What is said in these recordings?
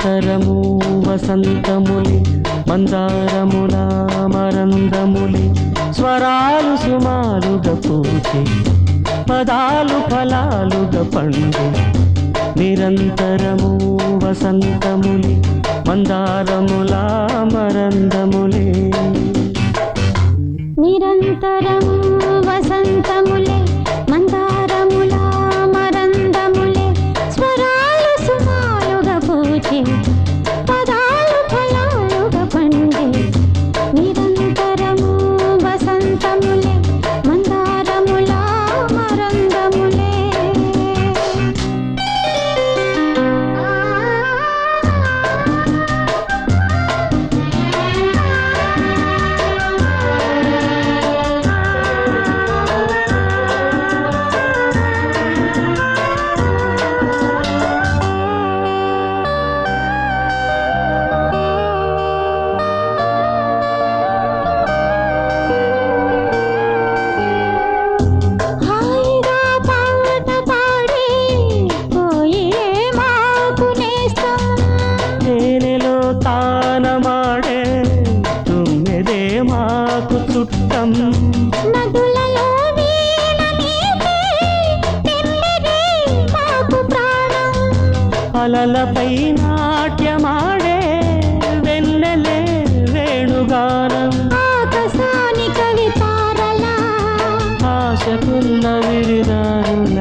నిరంతరము వసంతములి మందారముల మరందములి స్వరాలు సుమారుగా పూచి పదాలు ఫలాలుగా పండు నిరంతరము వసంతములి మందారముల మరందములి నిరంతరము వసంతములే మందారముల మరందములే స్వరాలు సుమాలుగా పూచి పదాలు ఫలాలుగా పండే నిరంతరము వసంతములే మందారముల మరందములే నదులలో అలలపై నాట్యమాడే వెన్నెలే వేణుగానం ఆకాశాని కవితారల ఆశకున్న విరిదారుల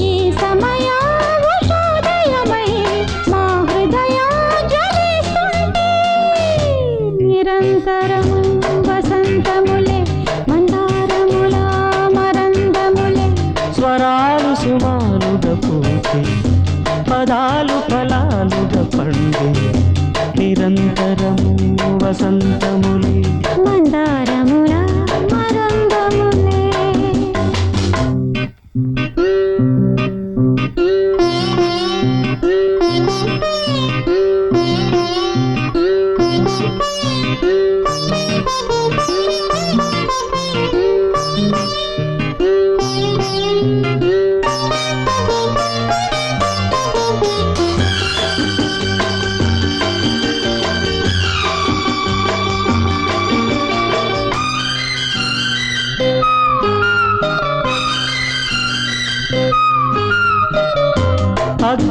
ఈ సమయోదయమై మా హృదయం జ్వలిస్తుంటే నిరంతరము వసంతములే మందారముల మరందములే స్వరాలు సుమారుగా పూచి పదాలు ఫలాలుగా పండు నిరంతరము వసంతములి మందారముల మరందములే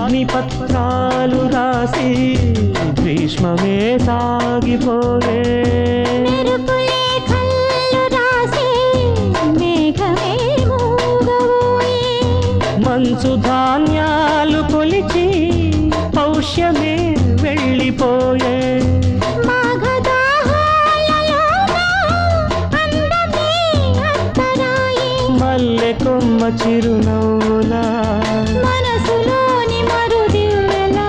అగ్నిపత్రాలు రాసి భీష్మమే సాగిపోయే మెరుపులే కళ్ళు రాసి మేఘమే మూగబోయే మంచు ధాన్యాలు కొలిచి పౌష్యమే వెళ్ళిపోయే మల్లె కొమ్మ చిరునవ్వులా మనసులోని మరుదివ్వెలా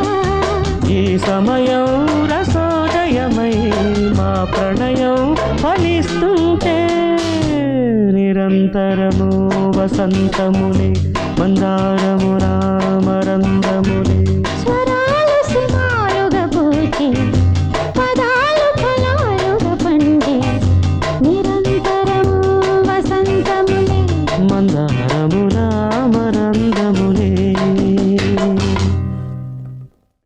ఈ సమయం రసోదయమై మా ప్రణయం ఫలిస్తుంటే నిరంతరము వసంతములి మందారముల మరందములి స్వరాలు సుమారుగా పూచి పదాలు ఫలాలుగా పండే నిరంతరము వసంతములే మందార